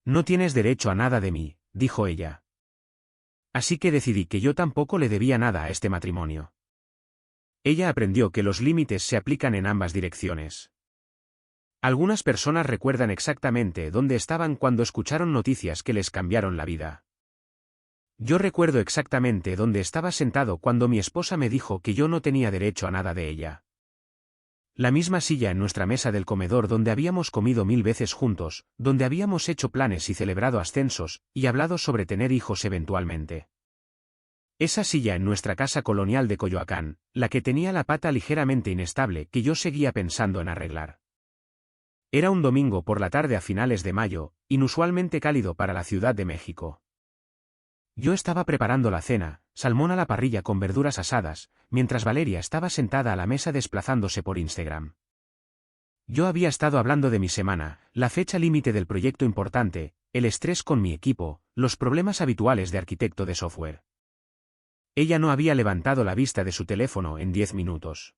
No tienes derecho a nada de mí, dijo ella. Así que decidí que yo tampoco le debía nada a este matrimonio. Ella aprendió que los límites se aplican en ambas direcciones. Algunas personas recuerdan exactamente dónde estaban cuando escucharon noticias que les cambiaron la vida. Yo recuerdo exactamente dónde estaba sentado cuando mi esposa me dijo que yo no tenía derecho a nada de ella. La misma silla en nuestra mesa del comedor donde habíamos comido 1000 veces juntos, donde habíamos hecho planes y celebrado ascensos, y hablado sobre tener hijos eventualmente. Esa silla en nuestra casa colonial de Coyoacán, la que tenía la pata ligeramente inestable que yo seguía pensando en arreglar. Era un domingo por la tarde a finales de mayo, inusualmente cálido para la Ciudad de México. Yo estaba preparando la cena, salmón a la parrilla con verduras asadas, mientras Valeria estaba sentada a la mesa desplazándose por Instagram. Yo había estado hablando de mi semana, la fecha límite del proyecto importante, el estrés con mi equipo, los problemas habituales de arquitecto de software. Ella no había levantado la vista de su teléfono en 10 minutos.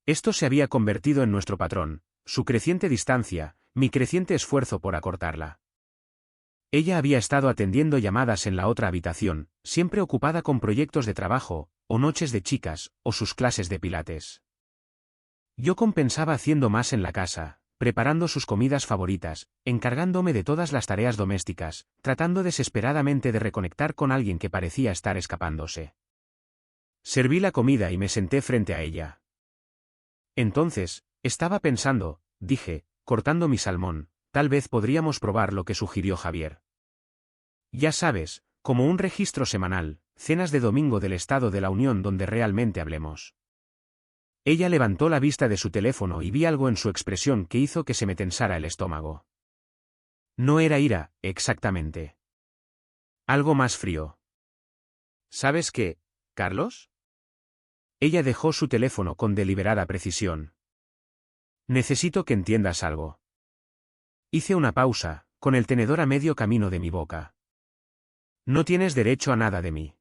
Esto se había convertido en nuestro patrón, su creciente distancia, mi creciente esfuerzo por acortarla. Ella había estado atendiendo llamadas en la otra habitación, siempre ocupada con proyectos de trabajo, o noches de chicas, o sus clases de pilates. Yo compensaba haciendo más en la casa, preparando sus comidas favoritas, encargándome de todas las tareas domésticas, tratando desesperadamente de reconectar con alguien que parecía estar escapándose. Serví la comida y me senté frente a ella. Entonces, estaba pensando, dije, cortando mi salmón, tal vez podríamos probar lo que sugirió Javier. Ya sabes, como un registro semanal, cenas de domingo del Estado de la Unión donde realmente hablemos. Ella levantó la vista de su teléfono y vi algo en su expresión que hizo que se me tensara el estómago. No era ira, exactamente. Algo más frío. ¿Sabes qué, Carlos? Ella dejó su teléfono con deliberada precisión. Necesito que entiendas algo. Hice una pausa, con el tenedor a medio camino de mi boca. No tienes derecho a nada de mí.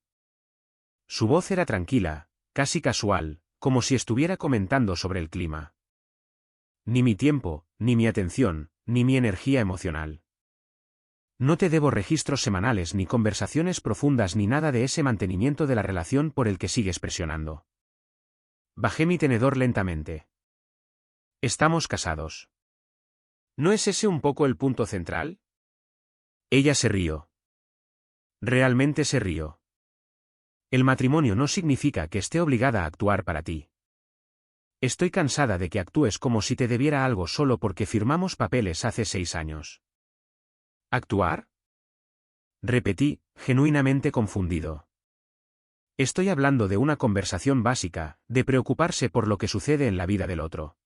Su voz era tranquila, casi casual, como si estuviera comentando sobre el clima. Ni mi tiempo, ni mi atención, ni mi energía emocional. No te debo registros semanales ni conversaciones profundas ni nada de ese mantenimiento de la relación por el que sigues presionando. Bajé mi tenedor lentamente. Estamos casados. ¿No es ese un poco el punto central? Ella se rió. Realmente se rió. El matrimonio no significa que esté obligada a actuar para ti. Estoy cansada de que actúes como si te debiera algo solo porque firmamos papeles hace 6 años. ¿Actuar? Repetí, genuinamente confundido. Estoy hablando de una conversación básica, de preocuparse por lo que sucede en la vida del otro.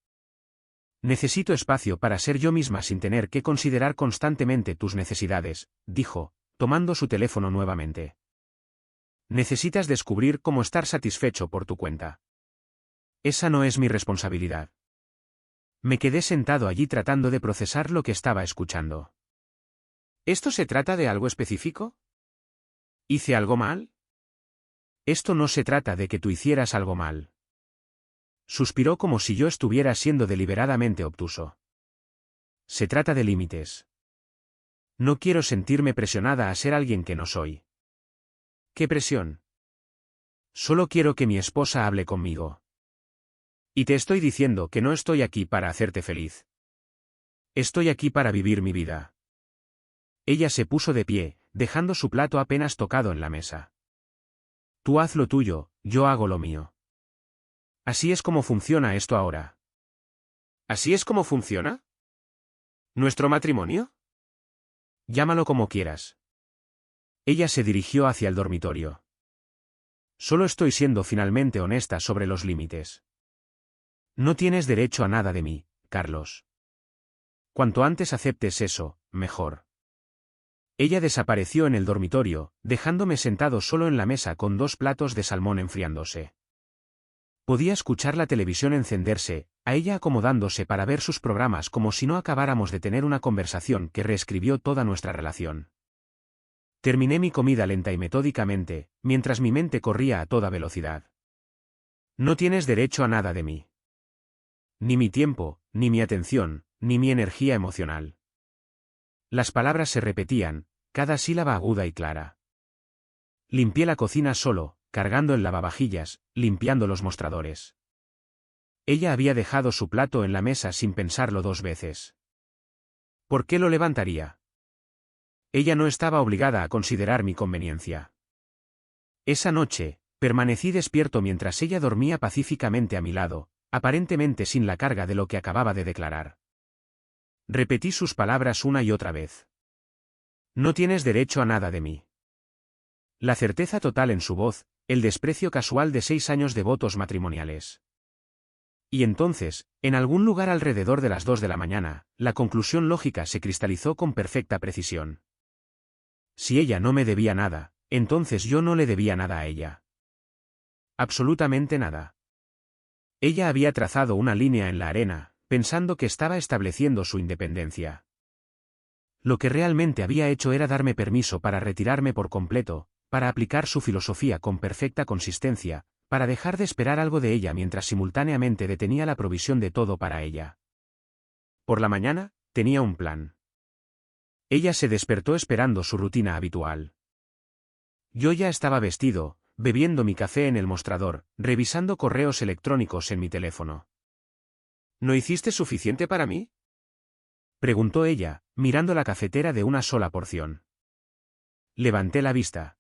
Necesito espacio para ser yo misma sin tener que considerar constantemente tus necesidades, dijo, tomando su teléfono nuevamente. Necesitas descubrir cómo estar satisfecho por tu cuenta. Esa no es mi responsabilidad. Me quedé sentado allí tratando de procesar lo que estaba escuchando. ¿Esto se trata de algo específico? ¿Hice algo mal? Esto no se trata de que tú hicieras algo mal. Suspiró como si yo estuviera siendo deliberadamente obtuso. Se trata de límites. No quiero sentirme presionada a ser alguien que no soy. ¿Qué presión? Solo quiero que mi esposa hable conmigo. Y te estoy diciendo que no estoy aquí para hacerte feliz. Estoy aquí para vivir mi vida. Ella se puso de pie, dejando su plato apenas tocado en la mesa. Tú haz lo tuyo, yo hago lo mío. Así es como funciona esto ahora. ¿Así es como funciona? ¿Nuestro matrimonio? Llámalo como quieras. Ella se dirigió hacia el dormitorio. Solo estoy siendo finalmente honesta sobre los límites. No tienes derecho a nada de mí, Carlos. Cuanto antes aceptes eso, mejor. Ella desapareció en el dormitorio, dejándome sentado solo en la mesa con 2 platos de salmón enfriándose. Podía escuchar la televisión encenderse, a ella acomodándose para ver sus programas como si no acabáramos de tener una conversación que reescribió toda nuestra relación. Terminé mi comida lenta y metódicamente, mientras mi mente corría a toda velocidad. No tienes derecho a nada de mí. Ni mi tiempo, ni mi atención, ni mi energía emocional. Las palabras se repetían, cada sílaba aguda y clara. Limpié la cocina solo, cargando el lavavajillas, limpiando los mostradores. Ella había dejado su plato en la mesa sin pensarlo 2 veces. ¿Por qué lo levantaría? Ella no estaba obligada a considerar mi conveniencia. Esa noche, permanecí despierto mientras ella dormía pacíficamente a mi lado, aparentemente sin la carga de lo que acababa de declarar. Repetí sus palabras una y otra vez. No tienes derecho a nada de mí. La certeza total en su voz, el desprecio casual de 6 años de votos matrimoniales. Y entonces, en algún lugar alrededor de las 2 de la mañana, la conclusión lógica se cristalizó con perfecta precisión. Si ella no me debía nada, entonces yo no le debía nada a ella. Absolutamente nada. Ella había trazado una línea en la arena, pensando que estaba estableciendo su independencia. Lo que realmente había hecho era darme permiso para retirarme por completo, para aplicar su filosofía con perfecta consistencia, para dejar de esperar algo de ella mientras simultáneamente detenía la provisión de todo para ella. Por la mañana, tenía un plan. Ella se despertó esperando su rutina habitual. Yo ya estaba vestido, bebiendo mi café en el mostrador, revisando correos electrónicos en mi teléfono. ¿No hiciste suficiente para mí?, preguntó ella, mirando la cafetera de una sola porción. Levanté la vista.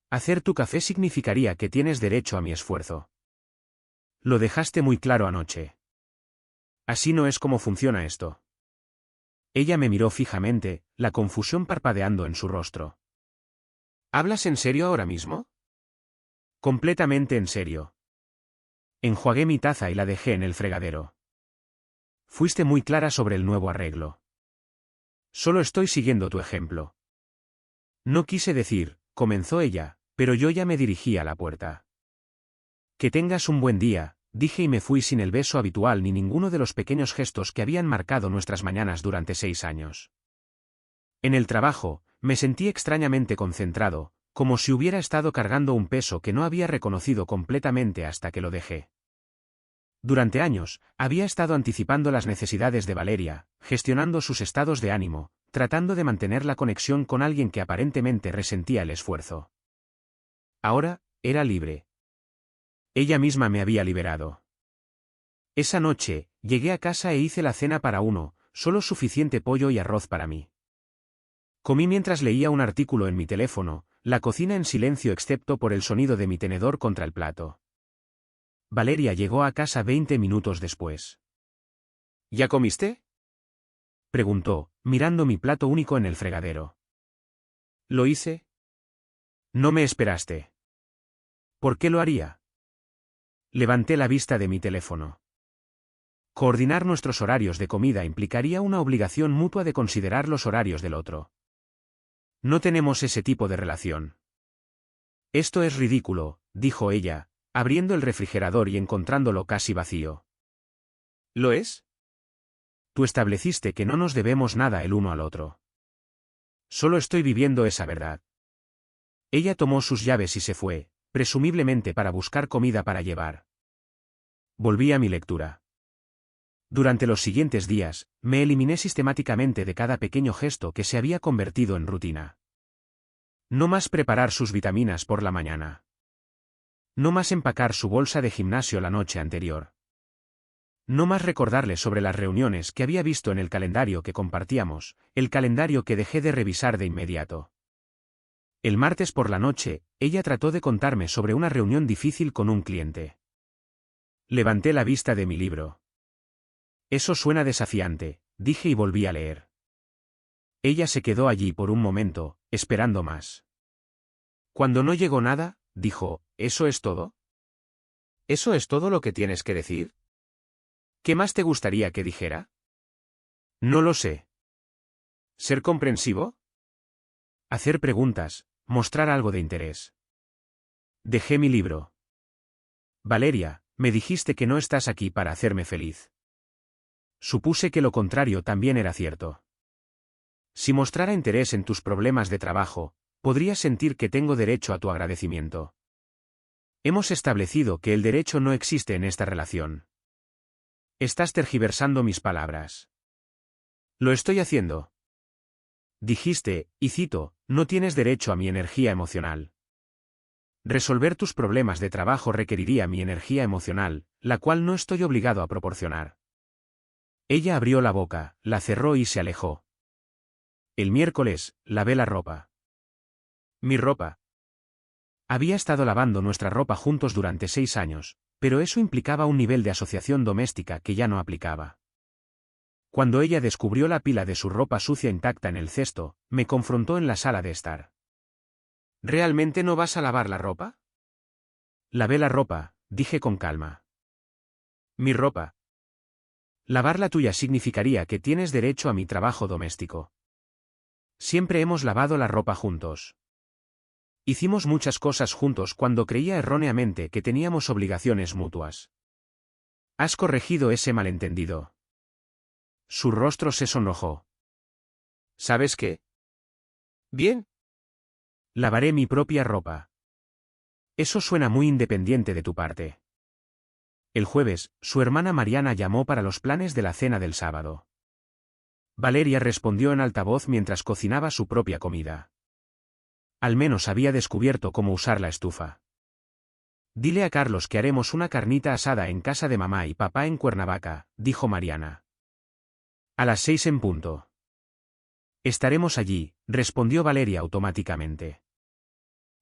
Hacer tu café significaría que tienes derecho a mi esfuerzo. Lo dejaste muy claro anoche. Así no es como funciona esto. Ella me miró fijamente, la confusión parpadeando en su rostro. ¿Hablas en serio ahora mismo? Completamente en serio. Enjuagué mi taza y la dejé en el fregadero. Fuiste muy clara sobre el nuevo arreglo. Solo estoy siguiendo tu ejemplo. No quise decir, comenzó ella, pero yo ya me dirigí a la puerta. Que tengas un buen día, dije y me fui sin el beso habitual ni ninguno de los pequeños gestos que habían marcado nuestras mañanas durante 6 años. En el trabajo, me sentí extrañamente concentrado, como si hubiera estado cargando un peso que no había reconocido completamente hasta que lo dejé. Durante años, había estado anticipando las necesidades de Valeria, gestionando sus estados de ánimo, tratando de mantener la conexión con alguien que aparentemente resentía el esfuerzo. Ahora, era libre. Ella misma me había liberado. Esa noche, llegué a casa e hice la cena para uno, solo suficiente pollo y arroz para mí. Comí mientras leía un artículo en mi teléfono, la cocina en silencio excepto por el sonido de mi tenedor contra el plato. Valeria llegó a casa 20 minutos después. ¿Ya comiste?, preguntó, mirando mi plato único en el fregadero. ¿Lo hice? No me esperaste. ¿Por qué lo haría? Levanté la vista de mi teléfono. Coordinar nuestros horarios de comida implicaría una obligación mutua de considerar los horarios del otro. No tenemos ese tipo de relación. Esto es ridículo, dijo ella, abriendo el refrigerador y encontrándolo casi vacío. ¿Lo es? Tú estableciste que no nos debemos nada el uno al otro. Solo estoy viviendo esa verdad. Ella tomó sus llaves y se fue, presumiblemente para buscar comida para llevar. Volví a mi lectura. Durante los siguientes días, me eliminé sistemáticamente de cada pequeño gesto que se había convertido en rutina. No más preparar sus vitaminas por la mañana. No más empacar su bolsa de gimnasio la noche anterior. No más recordarle sobre las reuniones que había visto en el calendario que compartíamos, el calendario que dejé de revisar de inmediato. El martes por la noche, ella trató de contarme sobre una reunión difícil con un cliente. Levanté la vista de mi libro. Eso suena desafiante, dije y volví a leer. Ella se quedó allí por un momento, esperando más. Cuando no llegó nada, dijo, ¿eso es todo? ¿Eso es todo lo que tienes que decir? ¿Qué más te gustaría que dijera? No lo sé. ¿Ser comprensivo? Hacer preguntas, mostrar algo de interés. Dejé mi libro. Valeria, me dijiste que no estás aquí para hacerme feliz. Supuse que lo contrario también era cierto. Si mostrara interés en tus problemas de trabajo, podrías sentir que tengo derecho a tu agradecimiento. Hemos establecido que el derecho no existe en esta relación. Estás tergiversando mis palabras. Lo estoy haciendo. Dijiste, y cito, no tienes derecho a mi energía emocional. Resolver tus problemas de trabajo requeriría mi energía emocional, la cual no estoy obligado a proporcionar. Ella abrió la boca, la cerró y se alejó. El miércoles, lavé la ropa. Mi ropa. Había estado lavando nuestra ropa juntos durante 6 años, pero eso implicaba un nivel de asociación doméstica que ya no aplicaba. Cuando ella descubrió la pila de su ropa sucia intacta en el cesto, me confrontó en la sala de estar. ¿Realmente no vas a lavar la ropa? Lavé la ropa, dije con calma. Mi ropa. Lavar la tuya significaría que tienes derecho a mi trabajo doméstico. Siempre hemos lavado la ropa juntos. Hicimos muchas cosas juntos cuando creía erróneamente que teníamos obligaciones mutuas. Has corregido ese malentendido. Su rostro se sonrojó. ¿Sabes qué? Bien. Lavaré mi propia ropa. Eso suena muy independiente de tu parte. El jueves, su hermana Mariana llamó para los planes de la cena del sábado. Valeria respondió en altavoz mientras cocinaba su propia comida. Al menos había descubierto cómo usar la estufa. Dile a Carlos que haremos una carnita asada en casa de mamá y papá en Cuernavaca, dijo Mariana. A las 6 en punto. Estaremos allí, respondió Valeria automáticamente.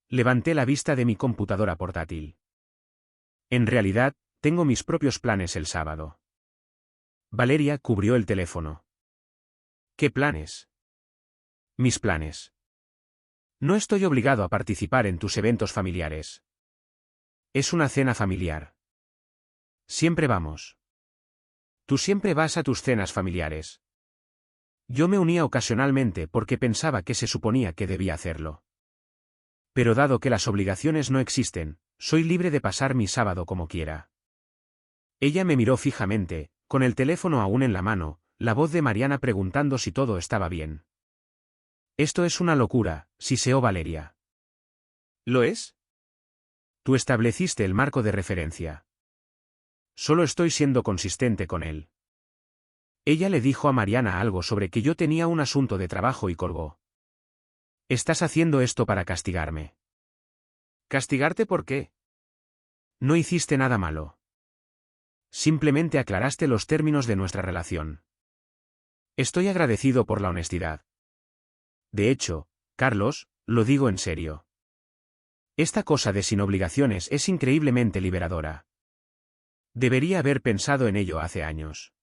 Levanté la vista de mi computadora portátil. En realidad, tengo mis propios planes el sábado. Valeria cubrió el teléfono. ¿Qué planes? Mis planes. No estoy obligado a participar en tus eventos familiares. Es una cena familiar. Siempre vamos. Tú siempre vas a tus cenas familiares. Yo me unía ocasionalmente porque pensaba que se suponía que debía hacerlo. Pero dado que las obligaciones no existen, soy libre de pasar mi sábado como quiera. Ella me miró fijamente, con el teléfono aún en la mano, la voz de Mariana preguntando si todo estaba bien. Esto es una locura, siseó Valeria. ¿Lo es? Tú estableciste el marco de referencia. Solo estoy siendo consistente con él. Ella le dijo a Mariana algo sobre que yo tenía un asunto de trabajo y colgó. Estás haciendo esto para castigarme. ¿Castigarte por qué? No hiciste nada malo. Simplemente aclaraste los términos de nuestra relación. Estoy agradecido por la honestidad. De hecho, Carlos, lo digo en serio. Esta cosa de sin obligaciones es increíblemente liberadora. Debería haber pensado en ello hace años.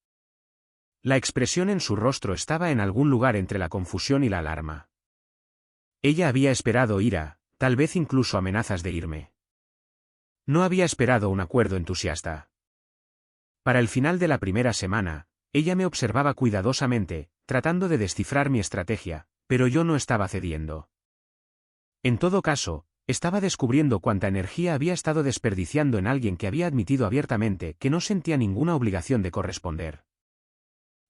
La expresión en su rostro estaba en algún lugar entre la confusión y la alarma. Ella había esperado ira, tal vez incluso amenazas de irme. No había esperado un acuerdo entusiasta. Para el final de la primera semana, ella me observaba cuidadosamente, tratando de descifrar mi estrategia, pero yo no estaba cediendo. En todo caso, estaba descubriendo cuánta energía había estado desperdiciando en alguien que había admitido abiertamente que no sentía ninguna obligación de corresponder.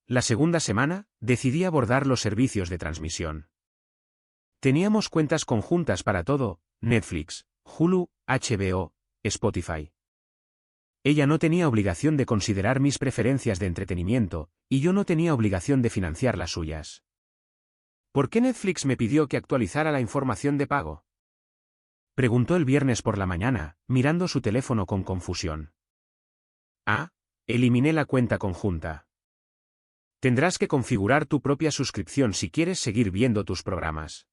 La segunda semana, decidí abordar los servicios de transmisión. Teníamos cuentas conjuntas para todo: Netflix, Hulu, HBO, Spotify. Ella no tenía obligación de considerar mis preferencias de entretenimiento, y yo no tenía obligación de financiar las suyas. ¿Por qué Netflix me pidió que actualizara la información de pago? Preguntó el viernes por la mañana, mirando su teléfono con confusión. Ah, eliminé la cuenta conjunta. Tendrás que configurar tu propia suscripción si quieres seguir viendo tus programas.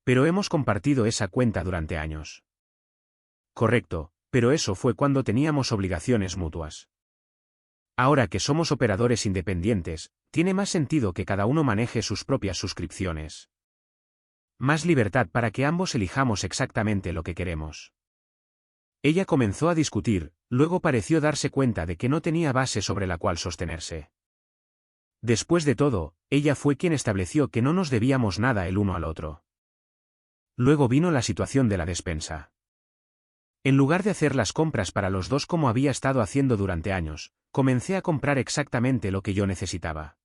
Pero hemos compartido esa cuenta durante años. Correcto, pero eso fue cuando teníamos obligaciones mutuas. Ahora que somos operadores independientes, tiene más sentido que cada uno maneje sus propias suscripciones. Más libertad para que ambos elijamos exactamente lo que queremos. Ella comenzó a discutir, luego pareció darse cuenta de que no tenía base sobre la cual sostenerse. Después de todo, ella fue quien estableció que no nos debíamos nada el uno al otro. Luego vino la situación de la despensa. En lugar de hacer las compras para los dos como había estado haciendo durante años, comencé a comprar exactamente lo que yo necesitaba.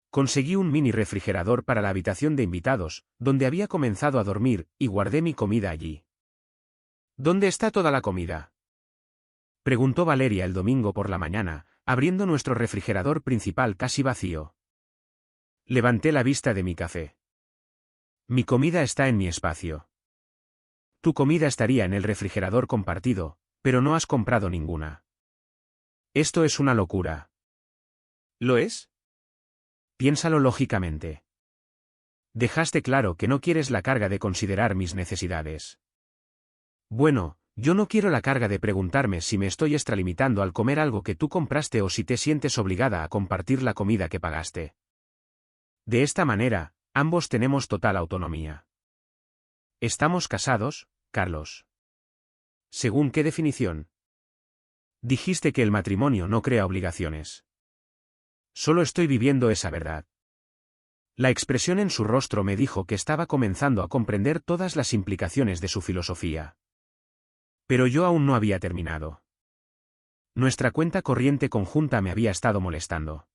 Conseguí un mini refrigerador para la habitación de invitados, donde había comenzado a dormir, y guardé mi comida allí. ¿Dónde está toda la comida?, preguntó Valeria el domingo por la mañana, abriendo nuestro refrigerador principal casi vacío. Levanté la vista de mi café. Mi comida está en mi espacio. Tu comida estaría en el refrigerador compartido, pero no has comprado ninguna. Esto es una locura. ¿Lo es? Piénsalo lógicamente. Dejaste claro que no quieres la carga de considerar mis necesidades. Bueno, yo no quiero la carga de preguntarme si me estoy extralimitando al comer algo que tú compraste o si te sientes obligada a compartir la comida que pagaste. De esta manera, ambos tenemos total autonomía. ¿Estamos casados, Carlos? ¿Según qué definición? Dijiste que el matrimonio no crea obligaciones. Solo estoy viviendo esa verdad. La expresión en su rostro me dijo que estaba comenzando a comprender todas las implicaciones de su filosofía. Pero yo aún no había terminado. Nuestra cuenta corriente conjunta me había estado molestando.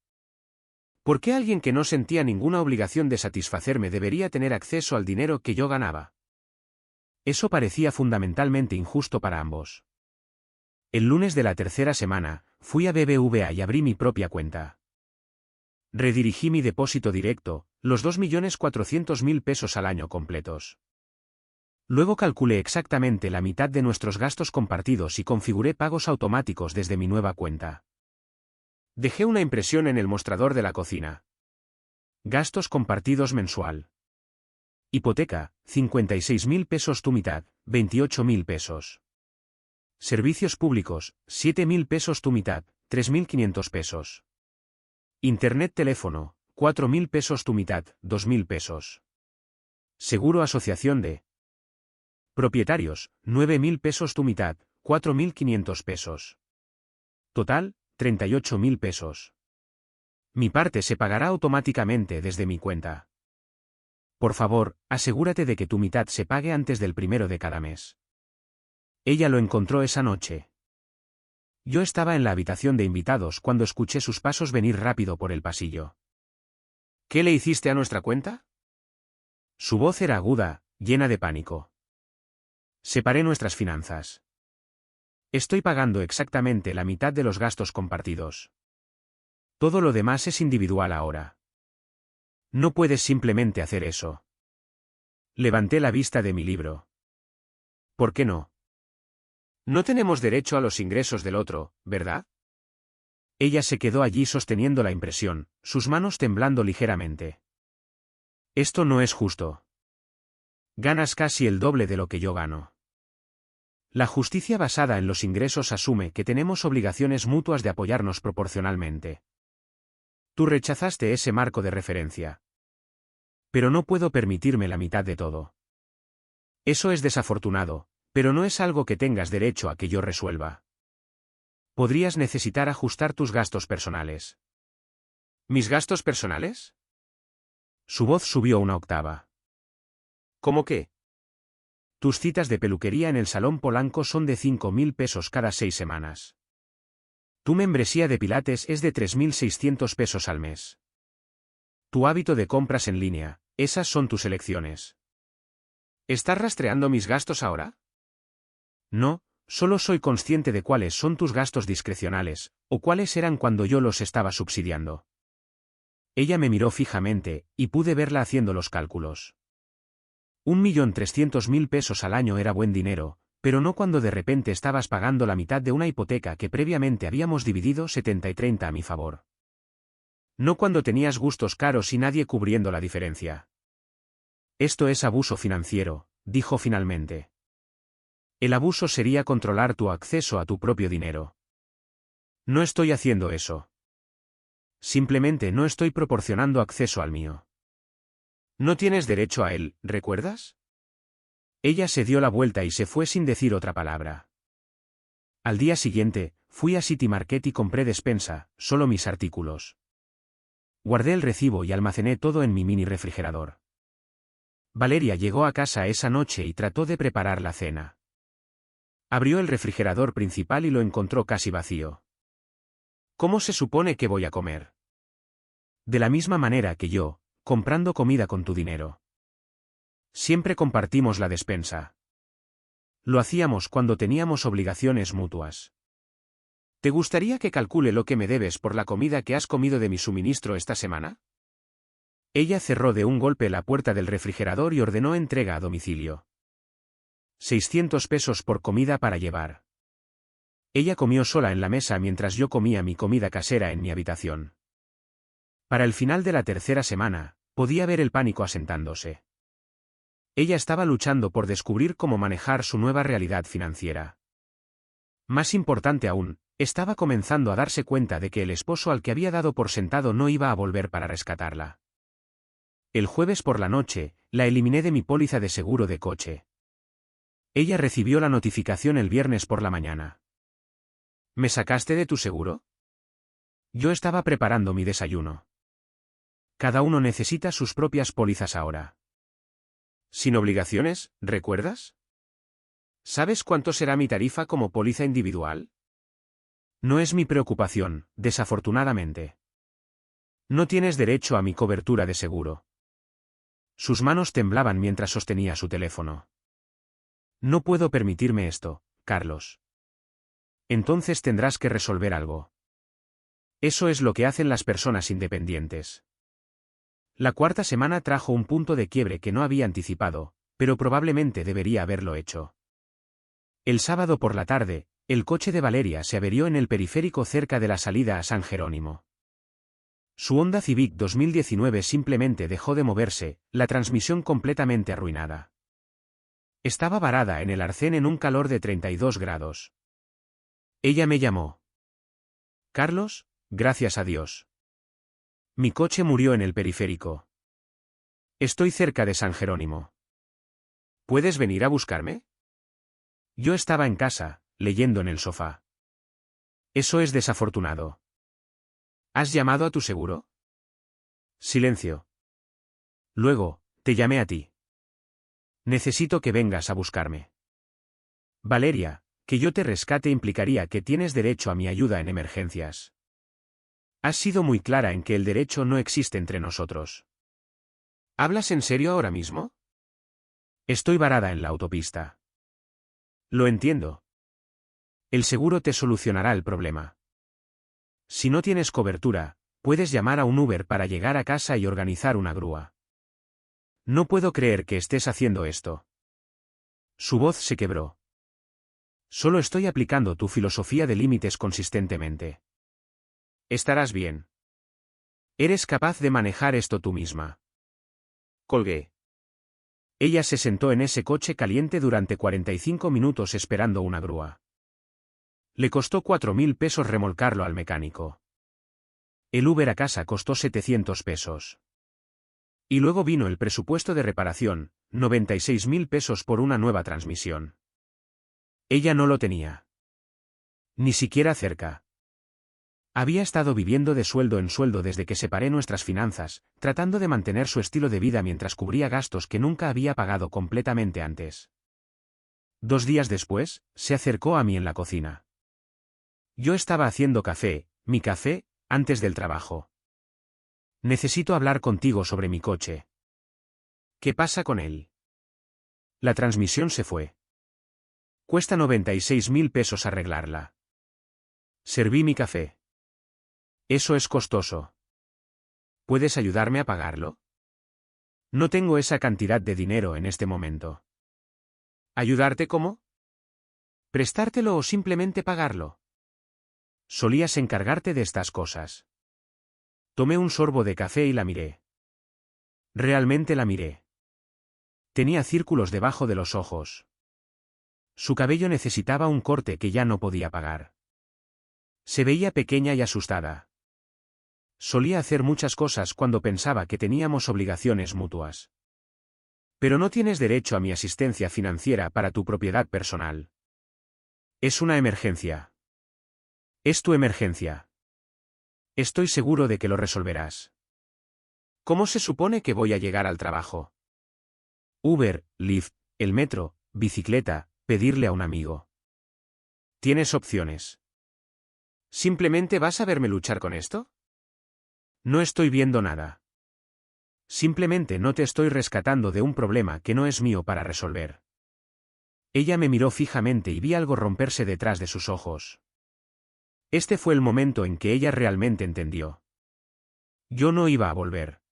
¿Por qué alguien que no sentía ninguna obligación de satisfacerme debería tener acceso al dinero que yo ganaba? Eso parecía fundamentalmente injusto para ambos. El lunes de la tercera semana, fui a BBVA y abrí mi propia cuenta. Redirigí mi depósito directo, los 2.400.000 pesos al año completos. Luego calculé exactamente la mitad de nuestros gastos compartidos y configuré pagos automáticos desde mi nueva cuenta. Dejé una impresión en el mostrador de la cocina. Gastos compartidos mensual. Hipoteca, 56.000 pesos tu mitad, 28.000 pesos. Servicios públicos, 7.000 pesos tu mitad, 3.500 pesos. Internet teléfono, 4.000 pesos tu mitad, 2.000 pesos. Seguro asociación de propietarios, 9.000 pesos tu mitad, 4.500 pesos. Total, 38.000 pesos. Mi parte se pagará automáticamente desde mi cuenta. Por favor, asegúrate de que tu mitad se pague antes del 1 de cada mes. Ella lo encontró esa noche. Yo estaba en la habitación de invitados cuando escuché sus pasos venir rápido por el pasillo. ¿Qué le hiciste a nuestra cuenta? Su voz era aguda, llena de pánico. Separé nuestras finanzas. Estoy pagando exactamente la mitad de los gastos compartidos. Todo lo demás es individual ahora. No puedes simplemente hacer eso. Levanté la vista de mi libro. ¿Por qué no? No tenemos derecho a los ingresos del otro, ¿verdad? Ella se quedó allí sosteniendo la impresión, sus manos temblando ligeramente. Esto no es justo. Ganas casi el doble de lo que yo gano. La justicia basada en los ingresos asume que tenemos obligaciones mutuas de apoyarnos proporcionalmente. Tú rechazaste ese marco de referencia. Pero no puedo permitirme la mitad de todo. Eso es desafortunado, pero no es algo que tengas derecho a que yo resuelva. Podrías necesitar ajustar tus gastos personales. ¿Mis gastos personales? Su voz subió una octava. ¿Cómo qué? Tus citas de peluquería en el Salón Polanco son de 5.000 pesos cada 6 semanas. Tu membresía de Pilates es de 3.600 pesos al mes. Tu hábito de compras en línea, esas son tus elecciones. ¿Estás rastreando mis gastos ahora? No, solo soy consciente de cuáles son tus gastos discrecionales, o cuáles eran cuando yo los estaba subsidiando. Ella me miró fijamente, y pude verla haciendo los cálculos. 1.300.000 pesos al año era buen dinero, pero no cuando de repente estabas pagando la mitad de una hipoteca que previamente habíamos dividido 70 y 30 a mi favor. No cuando tenías gustos caros y nadie cubriendo la diferencia. Esto es abuso financiero, dijo finalmente. El abuso sería controlar tu acceso a tu propio dinero. No estoy haciendo eso. Simplemente no estoy proporcionando acceso al mío. No tienes derecho a él, ¿recuerdas? Ella se dio la vuelta y se fue sin decir otra palabra. Al día siguiente, fui a City Market y compré despensa, solo mis artículos. Guardé el recibo y almacené todo en mi mini refrigerador. Valeria llegó a casa esa noche y trató de preparar la cena. Abrió el refrigerador principal y lo encontró casi vacío. ¿Cómo se supone que voy a comer? De la misma manera que yo, comprando comida con tu dinero. Siempre compartimos la despensa. Lo hacíamos cuando teníamos obligaciones mutuas. ¿Te gustaría que calcule lo que me debes por la comida que has comido de mi suministro esta semana? Ella cerró de un golpe la puerta del refrigerador y ordenó entrega a domicilio. 600 pesos por comida para llevar. Ella comió sola en la mesa mientras yo comía mi comida casera en mi habitación. Para el final de la tercera semana, podía ver el pánico asentándose. Ella estaba luchando por descubrir cómo manejar su nueva realidad financiera. Más importante aún, estaba comenzando a darse cuenta de que el esposo al que había dado por sentado no iba a volver para rescatarla. El jueves por la noche, la eliminé de mi póliza de seguro de coche. Ella recibió la notificación el viernes por la mañana. ¿Me sacaste de tu seguro? Yo estaba preparando mi desayuno. Cada uno necesita sus propias pólizas ahora. Sin obligaciones, ¿recuerdas? ¿Sabes cuánto será mi tarifa como póliza individual? No es mi preocupación, desafortunadamente. No tienes derecho a mi cobertura de seguro. Sus manos temblaban mientras sostenía su teléfono. No puedo permitirme esto, Carlos. Entonces tendrás que resolver algo. Eso es lo que hacen las personas independientes. La cuarta semana trajo un punto de quiebre que no había anticipado, pero probablemente debería haberlo hecho. El sábado por la tarde, el coche de Valeria se averió en el periférico cerca de la salida a San Jerónimo. Su Honda Civic 2019 simplemente dejó de moverse, la transmisión completamente arruinada. Estaba varada en el arcén en un calor de 32 grados. Ella me llamó. Carlos, gracias a Dios. Mi coche murió en el periférico. Estoy cerca de San Jerónimo. ¿Puedes venir a buscarme? Yo estaba en casa, leyendo en el sofá. Eso es desafortunado. ¿Has llamado a tu seguro? Silencio. Luego, te llamé a ti. Necesito que vengas a buscarme. Valeria, que yo te rescate implicaría que tienes derecho a mi ayuda en emergencias. Has sido muy clara en que el derecho no existe entre nosotros. ¿Hablas en serio ahora mismo? Estoy varada en la autopista. Lo entiendo. El seguro te solucionará el problema. Si no tienes cobertura, puedes llamar a un Uber para llegar a casa y organizar una grúa. No puedo creer que estés haciendo esto. Su voz se quebró. Solo estoy aplicando tu filosofía de límites consistentemente. Estarás bien. Eres capaz de manejar esto tú misma. Colgué. Ella se sentó en ese coche caliente durante 45 minutos esperando una grúa. Le costó 4.000 pesos remolcarlo al mecánico. El Uber a casa costó 700 pesos. Y luego vino el presupuesto de reparación, 96.000 pesos por una nueva transmisión. Ella no lo tenía. Ni siquiera cerca. Había estado viviendo de sueldo en sueldo desde que separé nuestras finanzas, tratando de mantener su estilo de vida mientras cubría gastos que nunca había pagado completamente antes. 2 días después, se acercó a mí en la cocina. Yo estaba haciendo café, mi café, antes del trabajo. Necesito hablar contigo sobre mi coche. ¿Qué pasa con él? La transmisión se fue. Cuesta 96.000 pesos arreglarla. Serví mi café. Eso es costoso. ¿Puedes ayudarme a pagarlo? No tengo esa cantidad de dinero en este momento. ¿Ayudarte cómo? ¿Prestártelo o simplemente pagarlo? Solías encargarte de estas cosas. Tomé un sorbo de café y la miré. Realmente la miré. Tenía círculos debajo de los ojos. Su cabello necesitaba un corte que ya no podía pagar. Se veía pequeña y asustada. Solía hacer muchas cosas cuando pensaba que teníamos obligaciones mutuas. Pero no tienes derecho a mi asistencia financiera para tu propiedad personal. Es una emergencia. Es tu emergencia. Estoy seguro de que lo resolverás. ¿Cómo se supone que voy a llegar al trabajo? Uber, Lyft, el metro, bicicleta, pedirle a un amigo. Tienes opciones. ¿Simplemente vas a verme luchar con esto? No estoy viendo nada. Simplemente no te estoy rescatando de un problema que no es mío para resolver. Ella me miró fijamente y vi algo romperse detrás de sus ojos. Este fue el momento en que ella realmente entendió. Yo no iba a volver.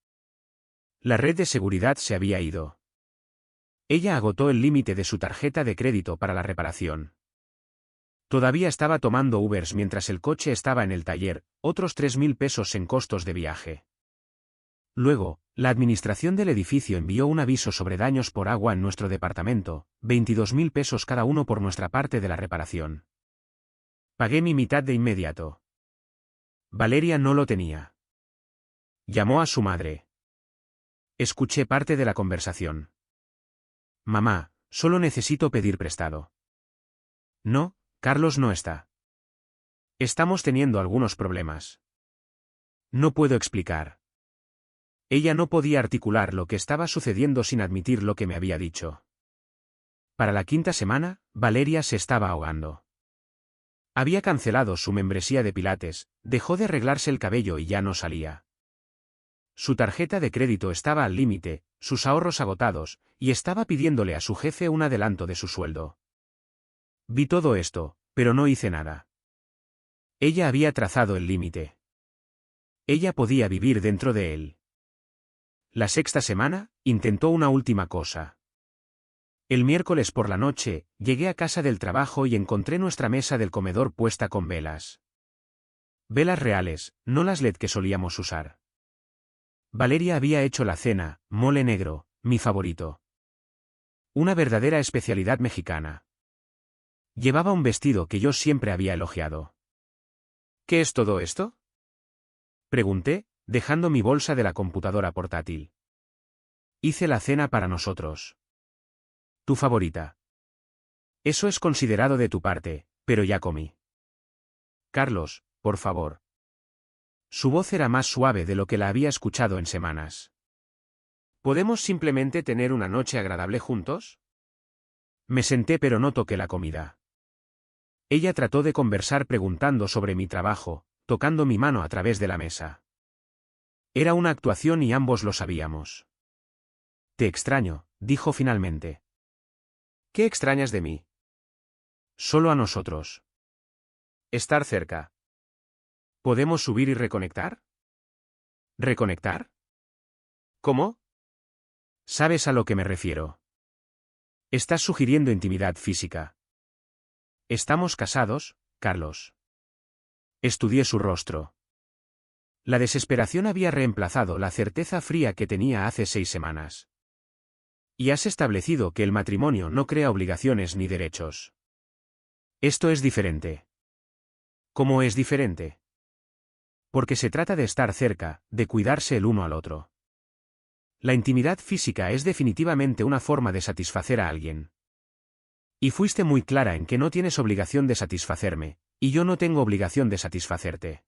La red de seguridad se había ido. Ella agotó el límite de su tarjeta de crédito para la reparación. Todavía estaba tomando Ubers mientras el coche estaba en el taller, otros 3.000 pesos en costos de viaje. Luego, la administración del edificio envió un aviso sobre daños por agua en nuestro departamento, 22.000 pesos cada uno por nuestra parte de la reparación. Pagué mi mitad de inmediato. Valeria no lo tenía. Llamó a su madre. Escuché parte de la conversación. Mamá, solo necesito pedir prestado. No, Carlos no está. Estamos teniendo algunos problemas. No puedo explicar. Ella no podía articular lo que estaba sucediendo sin admitir lo que me había dicho. Para la quinta semana, Valeria se estaba ahogando. Había cancelado su membresía de Pilates, dejó de arreglarse el cabello y ya no salía. Su tarjeta de crédito estaba al límite, sus ahorros agotados, y estaba pidiéndole a su jefe un adelanto de su sueldo. Vi todo esto, pero no hice nada. Ella había trazado el límite. Ella podía vivir dentro de él. La sexta semana, intentó una última cosa. El miércoles por la noche, llegué a casa del trabajo y encontré nuestra mesa del comedor puesta con velas. Velas reales, no las LED que solíamos usar. Valeria había hecho la cena, mole negro, mi favorito. Una verdadera especialidad mexicana. Llevaba un vestido que yo siempre había elogiado. ¿Qué es todo esto? Pregunté, dejando mi bolsa de la computadora portátil. Hice la cena para nosotros. Tu favorita. Eso es considerado de tu parte, pero ya comí. Carlos, por favor. Su voz era más suave de lo que la había escuchado en semanas. ¿Podemos simplemente tener una noche agradable juntos? Me senté pero no toqué la comida. Ella trató de conversar preguntando sobre mi trabajo, tocando mi mano a través de la mesa. Era una actuación y ambos lo sabíamos. Te extraño, dijo finalmente. ¿Qué extrañas de mí? Solo a nosotros. Estar cerca. ¿Podemos subir y reconectar? ¿Reconectar? ¿Cómo? ¿Sabes a lo que me refiero? Estás sugiriendo intimidad física. ¿Estamos casados, Carlos? Estudié su rostro. La desesperación había reemplazado la certeza fría que tenía hace 6 semanas. Y has establecido que el matrimonio no crea obligaciones ni derechos. Esto es diferente. ¿Cómo es diferente? Porque se trata de estar cerca, de cuidarse el uno al otro. La intimidad física es definitivamente una forma de satisfacer a alguien. Y fuiste muy clara en que no tienes obligación de satisfacerme, y yo no tengo obligación de satisfacerte.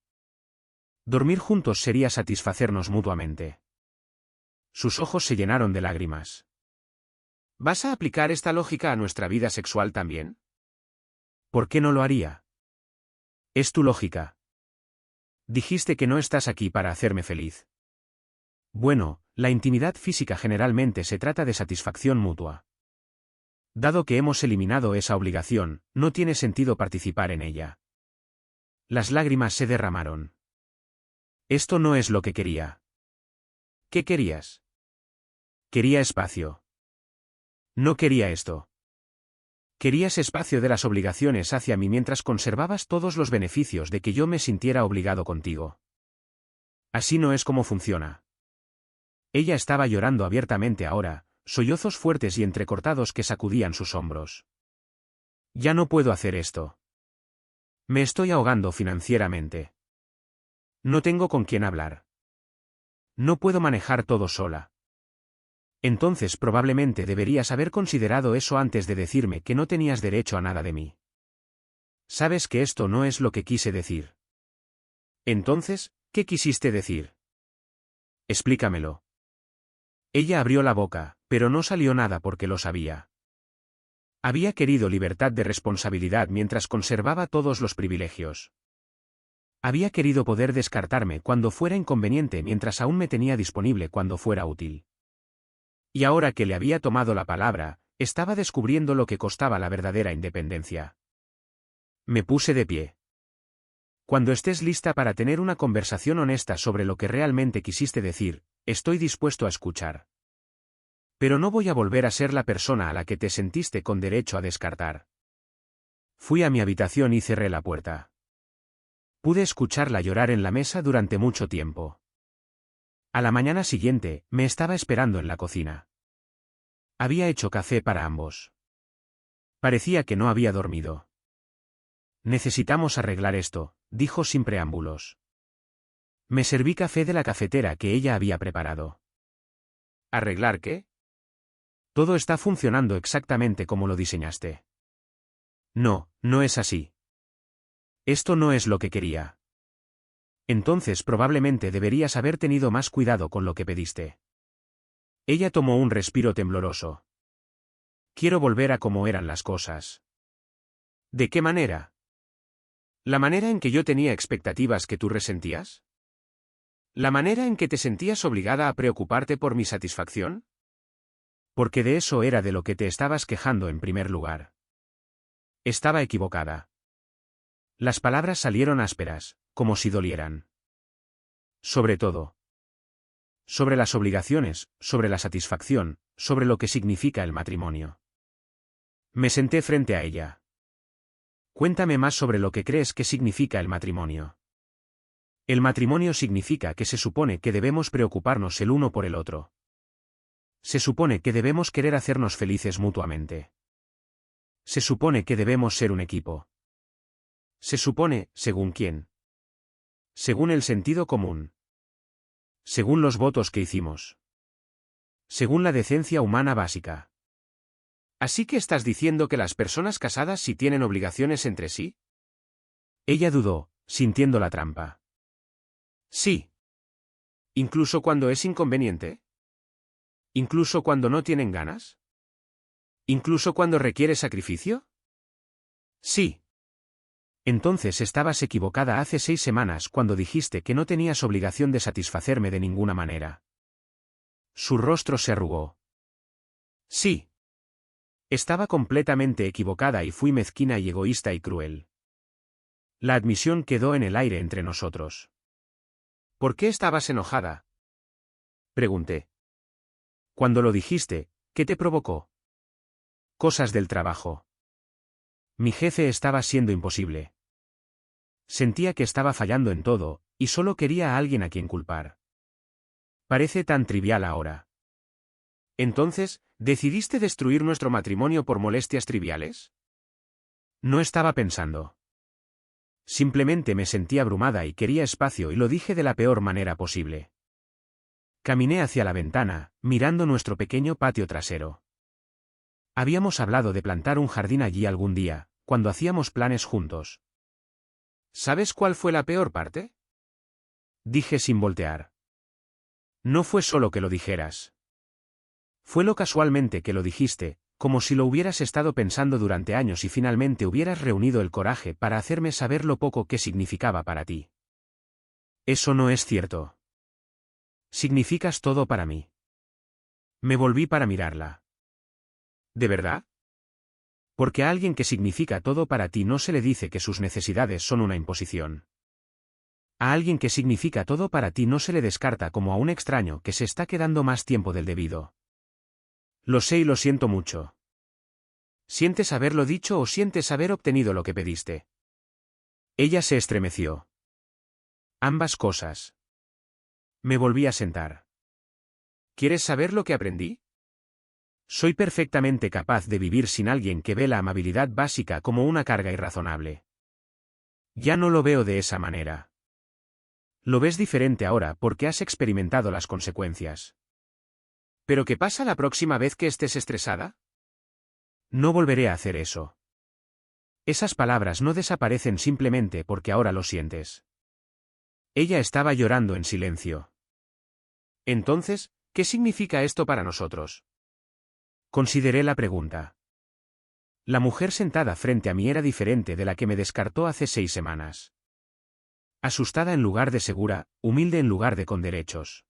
Dormir juntos sería satisfacernos mutuamente. Sus ojos se llenaron de lágrimas. ¿Vas a aplicar esta lógica a nuestra vida sexual también? ¿Por qué no lo haría? Es tu lógica. Dijiste que no estás aquí para hacerme feliz. Bueno, la intimidad física generalmente se trata de satisfacción mutua. Dado que hemos eliminado esa obligación, no tiene sentido participar en ella. Las lágrimas se derramaron. Esto no es lo que quería. ¿Qué querías? Quería espacio. No quería esto. Querías espacio de las obligaciones hacia mí mientras conservabas todos los beneficios de que yo me sintiera obligado contigo. Así no es como funciona. Ella estaba llorando abiertamente ahora, sollozos fuertes y entrecortados que sacudían sus hombros. Ya no puedo hacer esto. Me estoy ahogando financieramente. No tengo con quién hablar. No puedo manejar todo sola. Entonces probablemente deberías haber considerado eso antes de decirme que no tenías derecho a nada de mí. Sabes que esto no es lo que quise decir. Entonces, ¿qué quisiste decir? Explícamelo. Ella abrió la boca, pero no salió nada porque lo sabía. Había querido libertad de responsabilidad mientras conservaba todos los privilegios. Había querido poder descartarme cuando fuera inconveniente mientras aún me tenía disponible cuando fuera útil. Y ahora que le había tomado la palabra, estaba descubriendo lo que costaba la verdadera independencia. Me puse de pie. Cuando estés lista para tener una conversación honesta sobre lo que realmente quisiste decir, Estoy dispuesto a escuchar. Pero no voy a volver a ser la persona a la que te sentiste con derecho a descartar. Fui a mi habitación y cerré la puerta. Pude escucharla llorar en la mesa durante mucho tiempo. A la mañana siguiente, me estaba esperando en la cocina. Había hecho café para ambos. Parecía que no había dormido. Necesitamos arreglar esto, dijo sin preámbulos. Me serví café de la cafetera que ella había preparado. ¿Arreglar qué? Todo está funcionando exactamente como lo diseñaste. No, no es así. Esto no es lo que quería. Entonces probablemente deberías haber tenido más cuidado con lo que pediste. Ella tomó un respiro tembloroso. Quiero volver a cómo eran las cosas. ¿De qué manera? ¿La manera en que yo tenía expectativas que tú resentías? ¿La manera en que te sentías obligada a preocuparte por mi satisfacción? Porque de eso era de lo que te estabas quejando en primer lugar. Estaba equivocada. Las palabras salieron ásperas, como si dolieran. Sobre todo. Sobre las obligaciones, sobre la satisfacción, sobre lo que significa el matrimonio. Me senté frente a ella. Cuéntame más sobre lo que crees que significa el matrimonio. El matrimonio significa que se supone que debemos preocuparnos el uno por el otro. Se supone que debemos querer hacernos felices mutuamente. Se supone que debemos ser un equipo. Se supone, ¿según quién? Según el sentido común. Según los votos que hicimos. Según la decencia humana básica. ¿Así que estás diciendo que las personas casadas sí tienen obligaciones entre sí? Ella dudó, sintiendo la trampa. Sí. ¿Incluso cuando es inconveniente? ¿Incluso cuando no tienen ganas? ¿Incluso cuando requiere sacrificio? Sí. Entonces estabas equivocada hace 6 semanas cuando dijiste que no tenías obligación de satisfacerme de ninguna manera. Su rostro se arrugó. Sí. Estaba completamente equivocada y fui mezquina y egoísta y cruel. La admisión quedó en el aire entre nosotros. ¿Por qué estabas enojada? Pregunté. Cuando lo dijiste, ¿qué te provocó? Cosas del trabajo. Mi jefe estaba siendo imposible. Sentía que estaba fallando en todo, y solo quería a alguien a quien culpar. Parece tan trivial ahora. Entonces, ¿decidiste destruir nuestro matrimonio por molestias triviales? No estaba pensando. Simplemente me sentí abrumada y quería espacio y lo dije de la peor manera posible. Caminé hacia la ventana, mirando nuestro pequeño patio trasero. Habíamos hablado de plantar un jardín allí algún día, cuando hacíamos planes juntos. ¿Sabes cuál fue la peor parte? Dije sin voltear. No fue solo que lo dijeras. Fue lo casualmente que lo dijiste, como si lo hubieras estado pensando durante años y finalmente hubieras reunido el coraje para hacerme saber lo poco que significaba para ti. Eso no es cierto. Significas todo para mí. Me volví para mirarla. ¿De verdad? Porque a alguien que significa todo para ti no se le dice que sus necesidades son una imposición. A alguien que significa todo para ti no se le descarta como a un extraño que se está quedando más tiempo del debido. Lo sé y lo siento mucho. ¿Sientes haberlo dicho o sientes haber obtenido lo que pediste? Ella se estremeció. Ambas cosas. Me volví a sentar. ¿Quieres saber lo que aprendí? Soy perfectamente capaz de vivir sin alguien que ve la amabilidad básica como una carga irrazonable. Ya no lo veo de esa manera. Lo ves diferente ahora porque has experimentado las consecuencias. ¿Pero qué pasa la próxima vez que estés estresada? No volveré a hacer eso. Esas palabras no desaparecen simplemente porque ahora lo sientes. Ella estaba llorando en silencio. Entonces, ¿qué significa esto para nosotros? Consideré la pregunta. La mujer sentada frente a mí era diferente de la que me descartó hace 6 semanas. Asustada en lugar de segura, humilde en lugar de con derechos.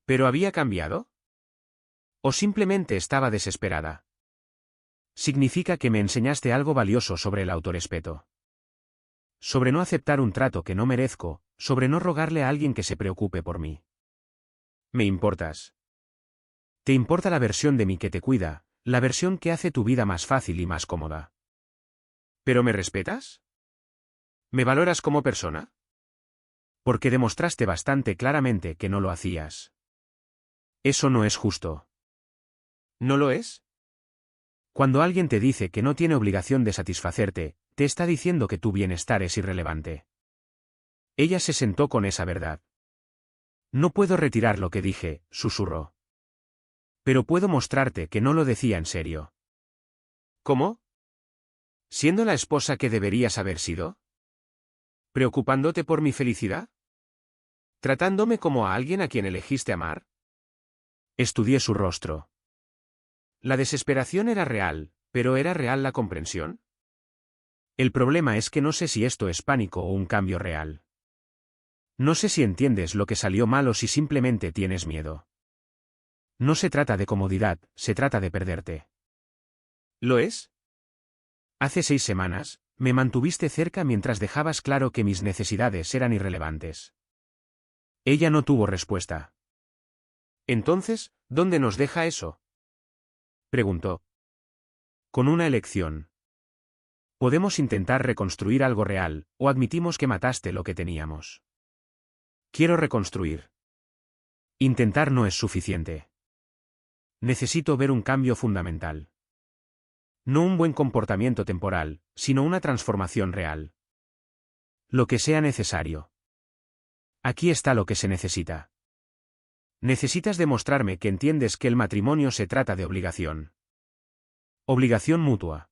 ¿Pero había cambiado? ¿O simplemente estaba desesperada? Significa que me enseñaste algo valioso sobre el autorrespeto. Sobre no aceptar un trato que no merezco, sobre no rogarle a alguien que se preocupe por mí. Me importas. Te importa la versión de mí que te cuida, la versión que hace tu vida más fácil y más cómoda. ¿Pero me respetas? ¿Me valoras como persona? Porque demostraste bastante claramente que no lo hacías. Eso no es justo. ¿No lo es? Cuando alguien te dice que no tiene obligación de satisfacerte, te está diciendo que tu bienestar es irrelevante. Ella se sentó con esa verdad. No puedo retirar lo que dije, susurró. Pero puedo mostrarte que no lo decía en serio. ¿Cómo? ¿Siendo la esposa que deberías haber sido? ¿Preocupándote por mi felicidad? ¿Tratándome como a alguien a quien elegiste amar? Estudié su rostro. La desesperación era real, pero ¿era real la comprensión? El problema es que no sé si esto es pánico o un cambio real. No sé si entiendes lo que salió mal o si simplemente tienes miedo. No se trata de comodidad, se trata de perderte. ¿Lo es? Hace 6 semanas, me mantuviste cerca mientras dejabas claro que mis necesidades eran irrelevantes. Ella no tuvo respuesta. Entonces, ¿dónde nos deja eso? Preguntó. Con una elección. Podemos intentar reconstruir algo real, o admitimos que mataste lo que teníamos. Quiero reconstruir. Intentar no es suficiente. Necesito ver un cambio fundamental. No un buen comportamiento temporal, sino una transformación real. Lo que sea necesario. Aquí está lo que se necesita. Necesitas demostrarme que entiendes que el matrimonio se trata de obligación. Obligación mutua.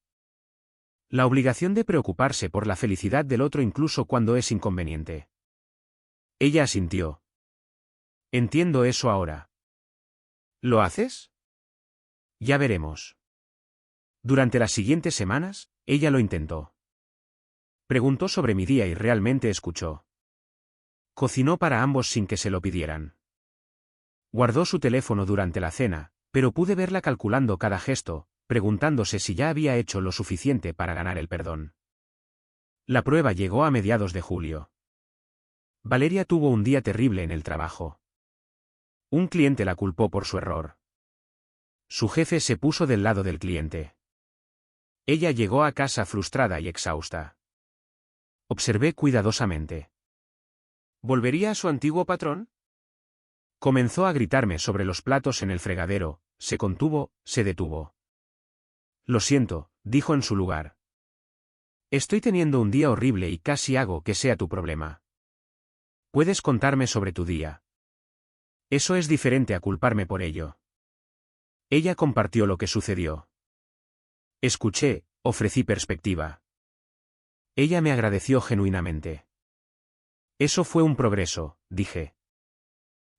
La obligación de preocuparse por la felicidad del otro incluso cuando es inconveniente. Ella asintió. Entiendo eso ahora. ¿Lo haces? Ya veremos. Durante las siguientes semanas, ella lo intentó. Preguntó sobre mi día y realmente escuchó. Cocinó para ambos sin que se lo pidieran. Guardó su teléfono durante la cena, pero pude verla calculando cada gesto, preguntándose si ya había hecho lo suficiente para ganar el perdón. La prueba llegó a mediados de julio. Valeria tuvo un día terrible en el trabajo. Un cliente la culpó por su error. Su jefe se puso del lado del cliente. Ella llegó a casa frustrada y exhausta. Observé cuidadosamente. ¿Volvería a su antiguo patrón? Comenzó a gritarme sobre los platos en el fregadero, se contuvo, se detuvo. Lo siento, dijo en su lugar. Estoy teniendo un día horrible y casi hago que sea tu problema. ¿Puedes contarme sobre tu día? Eso es diferente a culparme por ello. Ella compartió lo que sucedió. Escuché, ofrecí perspectiva. Ella me agradeció genuinamente. Eso fue un progreso, dije.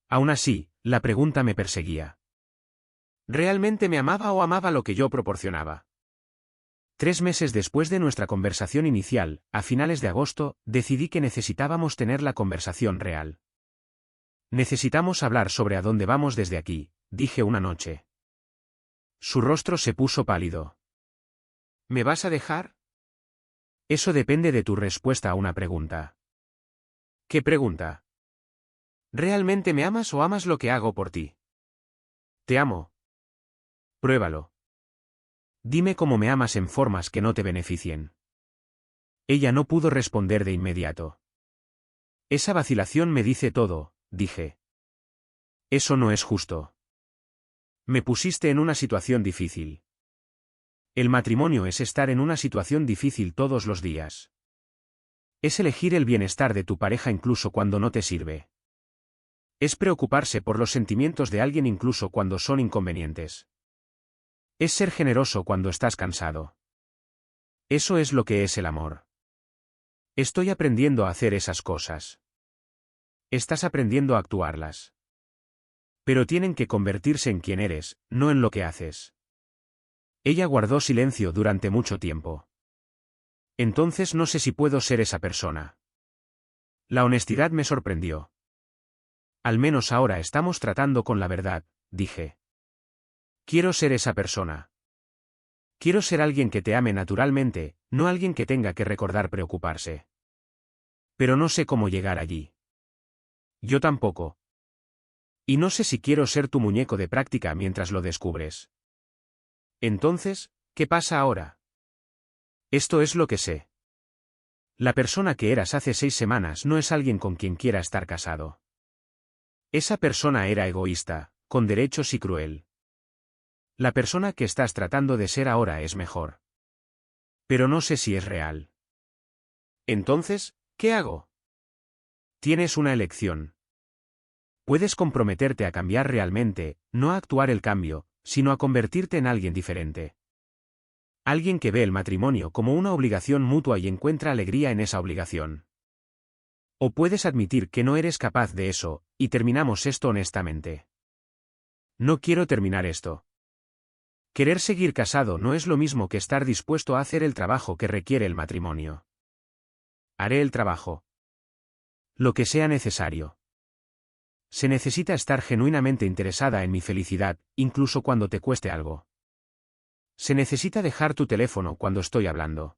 Aún así, la pregunta me perseguía. ¿Realmente me amaba o amaba lo que yo proporcionaba? 3 meses después de nuestra conversación inicial, a finales de agosto, decidí que necesitábamos tener la conversación real. Necesitamos hablar sobre a dónde vamos desde aquí, dije una noche. Su rostro se puso pálido. ¿Me vas a dejar? Eso depende de tu respuesta a una pregunta. ¿Qué pregunta? ¿Realmente me amas o amas lo que hago por ti? Te amo. Pruébalo. Dime cómo me amas en formas que no te beneficien. Ella no pudo responder de inmediato. Esa vacilación me dice todo, dije. Eso no es justo. Me pusiste en una situación difícil. El matrimonio es estar en una situación difícil todos los días. Es elegir el bienestar de tu pareja incluso cuando no te sirve. Es preocuparse por los sentimientos de alguien incluso cuando son inconvenientes. Es ser generoso cuando estás cansado. Eso es lo que es el amor. Estoy aprendiendo a hacer esas cosas. Estás aprendiendo a actuarlas. Pero tienen que convertirse en quien eres, no en lo que haces. Ella guardó silencio durante mucho tiempo. Entonces no sé si puedo ser esa persona. La honestidad me sorprendió. Al menos ahora estamos tratando con la verdad, dije. Quiero ser esa persona. Quiero ser alguien que te ame naturalmente, no alguien que tenga que recordar preocuparse. Pero no sé cómo llegar allí. Yo tampoco. Y no sé si quiero ser tu muñeco de práctica mientras lo descubres. Entonces, ¿qué pasa ahora? Esto es lo que sé. La persona que eras hace 6 semanas no es alguien con quien quiera estar casado. Esa persona era egoísta, con derechos y cruel. La persona que estás tratando de ser ahora es mejor. Pero no sé si es real. Entonces, ¿qué hago? Tienes una elección. Puedes comprometerte a cambiar realmente, no a actuar el cambio, sino a convertirte en alguien diferente. Alguien que ve el matrimonio como una obligación mutua y encuentra alegría en esa obligación. O puedes admitir que no eres capaz de eso, y terminamos esto honestamente. No quiero terminar esto. Querer seguir casado no es lo mismo que estar dispuesto a hacer el trabajo que requiere el matrimonio. Haré el trabajo. Lo que sea necesario. Se necesita estar genuinamente interesada en mi felicidad, incluso cuando te cueste algo. Se necesita dejar tu teléfono cuando estoy hablando.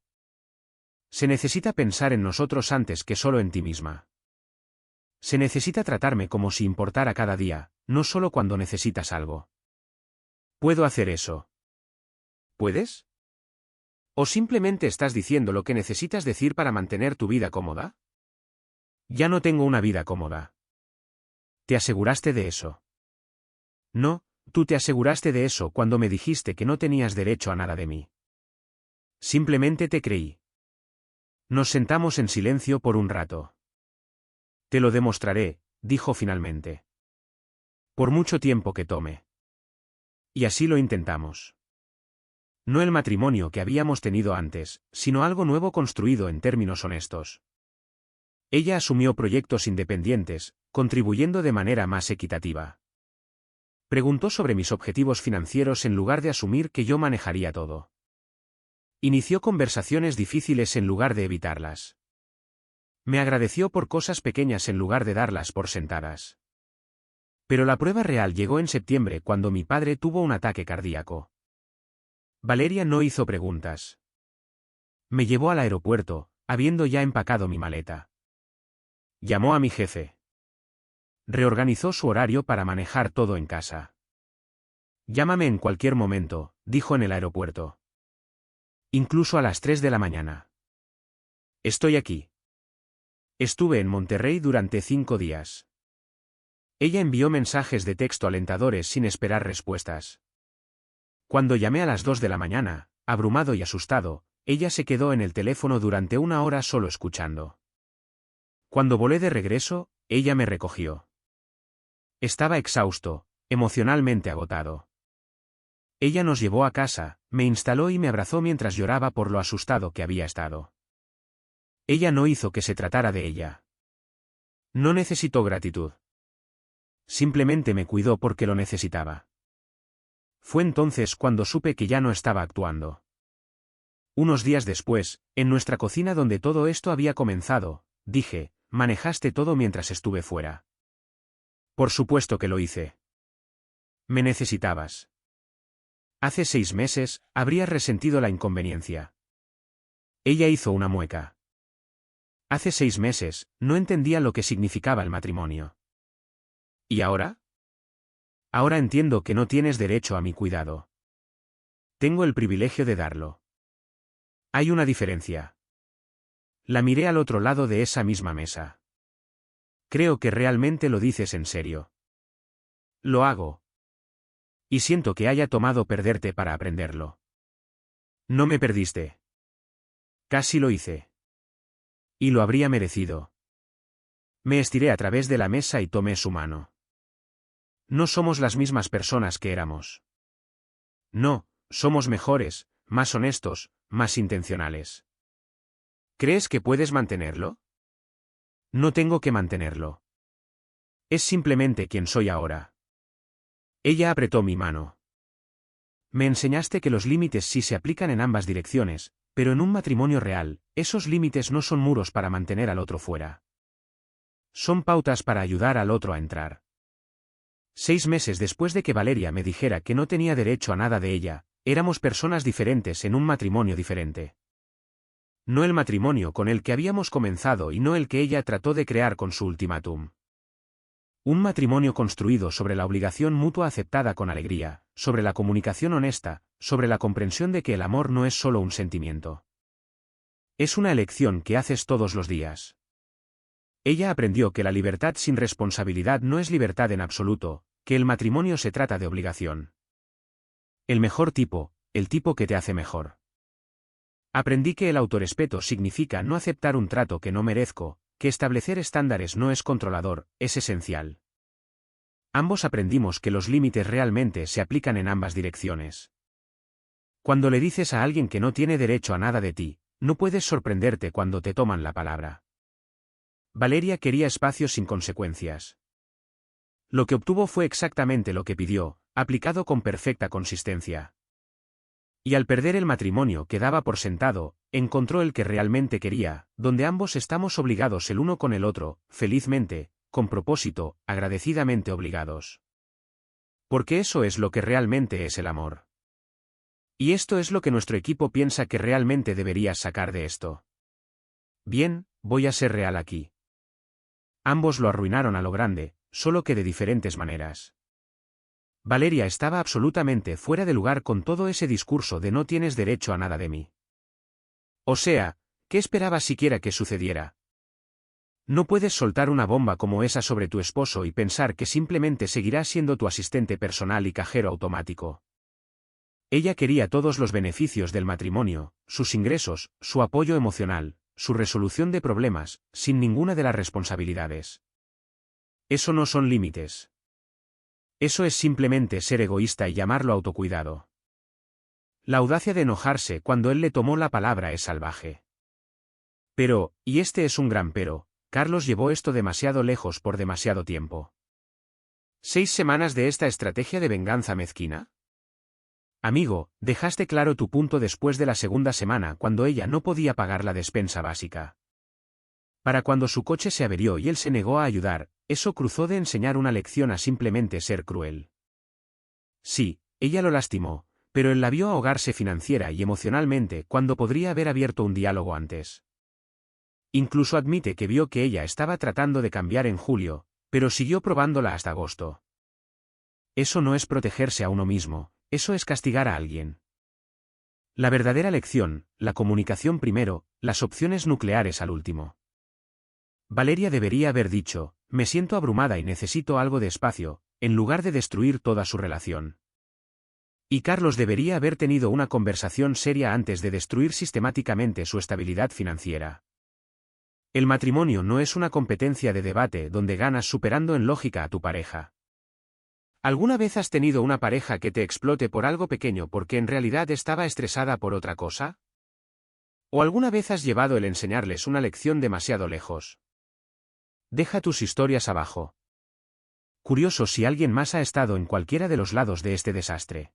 Se necesita pensar en nosotros antes que solo en ti misma. Se necesita tratarme como si importara cada día, no solo cuando necesitas algo. ¿Puedo hacer eso? ¿Puedes? ¿O simplemente estás diciendo lo que necesitas decir para mantener tu vida cómoda? Ya no tengo una vida cómoda. ¿Te aseguraste de eso? No, tú te aseguraste de eso cuando me dijiste que no tenías derecho a nada de mí. Simplemente te creí. Nos sentamos en silencio por un rato. Te lo demostraré, dijo finalmente. Por mucho tiempo que tome. Y así lo intentamos. No el matrimonio que habíamos tenido antes, sino algo nuevo construido en términos honestos. Ella asumió proyectos independientes, contribuyendo de manera más equitativa. Preguntó sobre mis objetivos financieros en lugar de asumir que yo manejaría todo. Inició conversaciones difíciles en lugar de evitarlas. Me agradeció por cosas pequeñas en lugar de darlas por sentadas. Pero la prueba real llegó en septiembre cuando mi padre tuvo un ataque cardíaco. Valeria no hizo preguntas. Me llevó al aeropuerto, habiendo ya empacado mi maleta. Llamó a mi jefe. Reorganizó su horario para manejar todo en casa. Llámame en cualquier momento, dijo en el aeropuerto. Incluso a las 3 de la mañana. Estoy aquí. Estuve en Monterrey durante 5 días. Ella envió mensajes de texto alentadores sin esperar respuestas. Cuando llamé a las 2 de la mañana, abrumado y asustado, ella se quedó en el teléfono durante 1 hora solo escuchando. Cuando volé de regreso, ella me recogió. Estaba exhausto, emocionalmente agotado. Ella nos llevó a casa, me instaló y me abrazó mientras lloraba por lo asustado que había estado. Ella no hizo que se tratara de ella. No necesitó gratitud. Simplemente me cuidó porque lo necesitaba. Fue entonces cuando supe que ya no estaba actuando. Unos días después, en nuestra cocina donde todo esto había comenzado, dije, manejaste todo mientras estuve fuera. Por supuesto que lo hice. Me necesitabas. Hace 6 meses, habrías resentido la inconveniencia. Ella hizo una mueca. Hace 6 meses, no entendía lo que significaba el matrimonio. ¿Y ahora? Ahora entiendo que no tienes derecho a mi cuidado. Tengo el privilegio de darlo. Hay una diferencia. La miré al otro lado de esa misma mesa. Creo que realmente lo dices en serio. Lo hago. Y siento que haya tomado perderte para aprenderlo. No me perdiste. Casi lo hice. Y lo habría merecido. Me estiré a través de la mesa y tomé su mano. No somos las mismas personas que éramos. No, somos mejores, más honestos, más intencionales. ¿Crees que puedes mantenerlo? No tengo que mantenerlo. Es simplemente quien soy ahora. Ella apretó mi mano. Me enseñaste que los límites sí se aplican en ambas direcciones, pero en un matrimonio real, esos límites no son muros para mantener al otro fuera. Son pautas para ayudar al otro a entrar. 6 meses después de que Valeria me dijera que no tenía derecho a nada de ella, éramos personas diferentes en un matrimonio diferente. No el matrimonio con el que habíamos comenzado y no el que ella trató de crear con su ultimátum. Un matrimonio construido sobre la obligación mutua aceptada con alegría, sobre la comunicación honesta, sobre la comprensión de que el amor no es solo un sentimiento. Es una elección que haces todos los días. Ella aprendió que la libertad sin responsabilidad no es libertad en absoluto, que el matrimonio se trata de obligación. El mejor tipo, el tipo que te hace mejor. Aprendí que el autorrespeto significa no aceptar un trato que no merezco, que establecer estándares no es controlador, es esencial. Ambos aprendimos que los límites realmente se aplican en ambas direcciones. Cuando le dices a alguien que no tiene derecho a nada de ti, no puedes sorprenderte cuando te toman la palabra. Valeria quería espacios sin consecuencias. Lo que obtuvo fue exactamente lo que pidió, aplicado con perfecta consistencia. Y al perder el matrimonio que daba por sentado, encontró el que realmente quería, donde ambos estamos obligados el uno con el otro, felizmente, con propósito, agradecidamente obligados. Porque eso es lo que realmente es el amor. Y esto es lo que nuestro equipo piensa que realmente deberías sacar de esto. Bien, voy a ser real aquí. Ambos lo arruinaron a lo grande, solo que de diferentes maneras. Valeria estaba absolutamente fuera de lugar con todo ese discurso de no tienes derecho a nada de mí. O sea, ¿qué esperabas siquiera que sucediera? No puedes soltar una bomba como esa sobre tu esposo y pensar que simplemente seguirá siendo tu asistente personal y cajero automático. Ella quería todos los beneficios del matrimonio, sus ingresos, su apoyo emocional, su resolución de problemas, sin ninguna de las responsabilidades. Eso no son límites. Eso es simplemente ser egoísta y llamarlo autocuidado. La audacia de enojarse cuando él le tomó la palabra es salvaje. Pero, y este es un gran pero, Carlos llevó esto demasiado lejos por demasiado tiempo. ¿6 semanas de esta estrategia de venganza mezquina? Amigo, dejaste claro tu punto después de la segunda semana cuando ella no podía pagar la despensa básica. Para cuando su coche se averió y él se negó a ayudar, eso cruzó de enseñar una lección a simplemente ser cruel. Sí, ella lo lastimó, pero él la vio ahogarse financiera y emocionalmente cuando podría haber abierto un diálogo antes. Incluso admite que vio que ella estaba tratando de cambiar en julio, pero siguió probándola hasta agosto. Eso no es protegerse a uno mismo, eso es castigar a alguien. La verdadera lección, la comunicación primero, las opciones nucleares al último. Valeria debería haber dicho, me siento abrumada y necesito algo de espacio, en lugar de destruir toda su relación. Y Carlos debería haber tenido una conversación seria antes de destruir sistemáticamente su estabilidad financiera. El matrimonio no es una competencia de debate donde ganas superando en lógica a tu pareja. ¿Alguna vez has tenido una pareja que te explote por algo pequeño porque en realidad estaba estresada por otra cosa? ¿O alguna vez has llevado el enseñarles una lección demasiado lejos? Deja tus historias abajo. Curioso si alguien más ha estado en cualquiera de los lados de este desastre.